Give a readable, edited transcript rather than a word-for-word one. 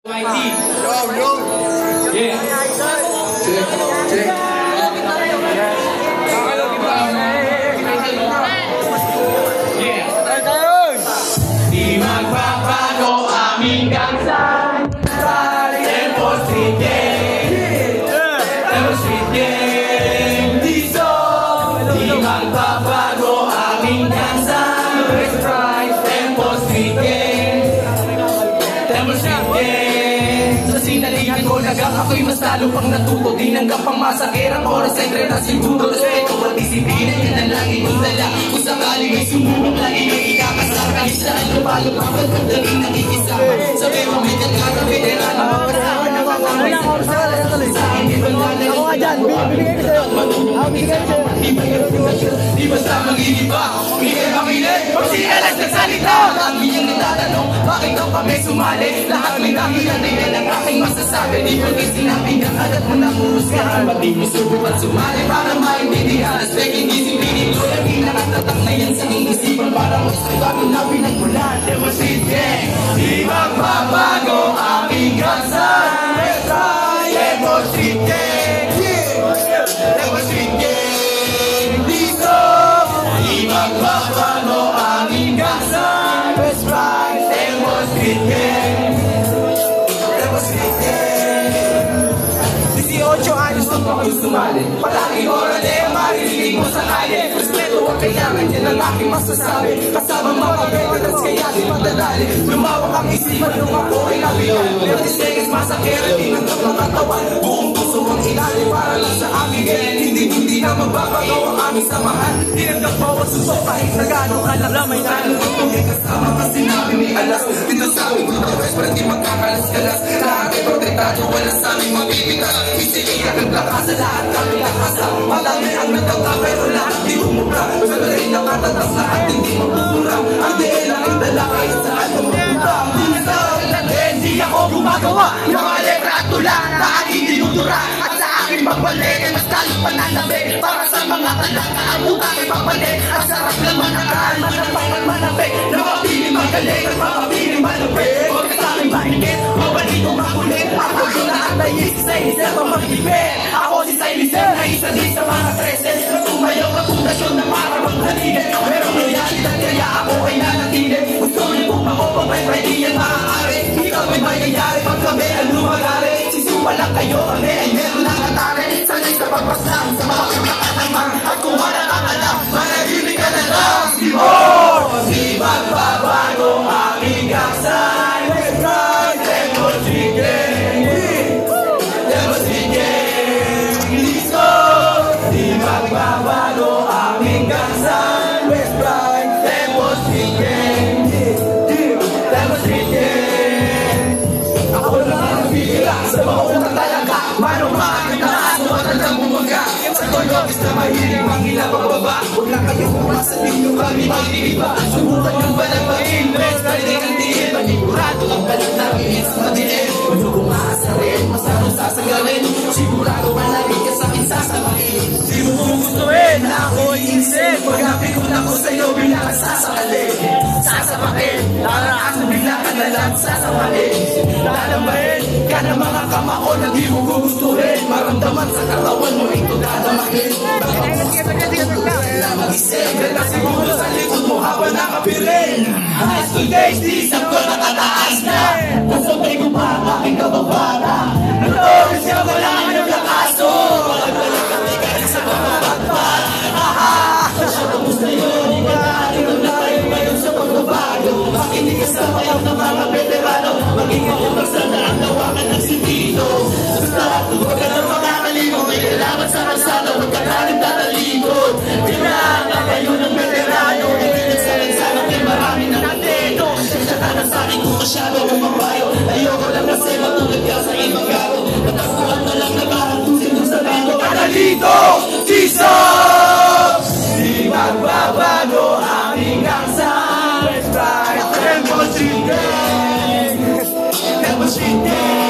Yo, yo. Yeah. Check. Di magbabago aming gangsan Tempo Street Gang Tempo Street Gang Diso Di magbabago aming gangsan Tempo Street Gang Tempo Street Gang Sa sinalihan ko nagang ako'y mas lalo pang natuto Di nanggap pang masakirang oras ay na siguro Respeto at disiplina yan ang lagi kong dala Kung sakali may sumubok lagi may ikakasaka Saan lumalo pa ba't ang daling nakikisama Sabi mo may kagkara veterano Sa akin di ba nga Ako nga dyan, bibigay ko sa'yo. Bibigay ko sa'yo. Di basta mag-iiba Bigay makinig Pag sinalas nagsalita Lagi niyang natatanong Bakit daw kami sumali Lahat may dahilan Tingnan ang aking masasabi Di ba kayo sinabi ng alat mo na kurusgahan Ba't di mo subukan sumali Para maintindihan Aspect hindi sipinig ko Lagi nakatatak na yan sa aking isipan Para mas bago na pinagmulan Tempo Street Gang Di magbabago aming gansan Tempo Street Gang Tempo Street Gang Dito Di magbabago aming gansan Tempo Street Gang Tempo Street Gang 18 anos nung ako'y sumali Palaging oras maririnig mo sa kalye Respeto ang kailangan yan ang aking masasabi Kasama mga veterans kaya di madadali Lumawak ang isipan nung ako ay nabiyan 30 seconds masakera di nanggap ng katawan Buong puso ang ilalim para lang sa aking ganyan Hindi na magbabago ang aming samahan Di nanggap bawat susok kahit na gano'ng kalamay na Kung may kasama ka sinabi may alas Dito sa aming grupo west para di magkakalas-kalas Lahat ay protektado wala sa aming mabibitas Isiliyak ang lakas sa lahat kami lakasa Madami ang nagtangka pero lahat di umubra Pero rin nakatatas lahat hindi magpupura Ang diin lang ay dala kahit saan pumunta Hindi ako gumagawa ng mga letra at tula Na aking dinudura at sa aking pagbalik Ay mas talos pananabi para sa mga talaka Ang utang ay pagbalik at sarap lang manakaan Manapay at manapik na mapili magaling At mapili manapik Huwag ka sa aking mainit Mabalik o makulit Ako doon na ang nais sa inisip ang mag-ibig Ako si Silencer na isa din sa mga treses Na tumayaw reputasyon na para maghaligid Pero realidad kaya ako ay nanatili Gusto rin kung ako pabay-bay di yan maaari Ikaw ay mayayari pag kami ang lumagari Sisupa lang kayo kami ay meron ng atari Sanay sa pagpaslang sa mga pinakatamang At kung wala kang alam, manahimik ka na lang Di magbabago aming gangsan Tempo Street Gang Tempo Street Gang Listo Di magbabago aming gangsan Tempo Street Gang Tempo Street Gang Ako lang ang bihira sa mga utang talaga Manong maakit na aso at ang bumaga Sa tologis na mahilig mangila pagbaba Huwag na kayo kumasa ninyo kami mag-iiba Subukan yung balang mag-invest Pwede kang diin Manigurado ang balang namin sa madiin Huwag kong maasarin Masarong sasagalin Sigurado malagay ka sa akin sasamahin Di mo gugustuhin na ako'y insip Pag-api ko na ko sa'yo bilang sasakalin Sasapakin Laraas na bigla ka na lang sasamahin Lalabahin ka na mga kamao na di mo gugustuhin Maramdaman sa katawan mo ito dadamahin Mag-isip na siguro sa likod mo habang nakapirin High school days, di isang ko nakataas na Kasabay ko pa ang aking kababata Notorious ka wala ang lakaso Walang kami kahit sa mga bagpat Tapos na yun, di ka natin ang layo ngayon sa pagbabago Makinig ka sa mayaw ng mga veterano Mag-ingat yung magsana ang nawakan ng sintito Basta huwag ka na makakaligo May kailangan sa kalsada, huwag ka na rin tatalikod Kailangan kayo ng veterano Hindi nagsalang-salang kay marami na nateno Sasaka na sa akin kung masyado ng mabayo Ayoko lang kasi matulad ka sa ibang gato Natakuan na lang na kahantusin ng sarado Analito! Jesus! Di magbabago aming gangsan Tempo Street Gang Tempo Street Gang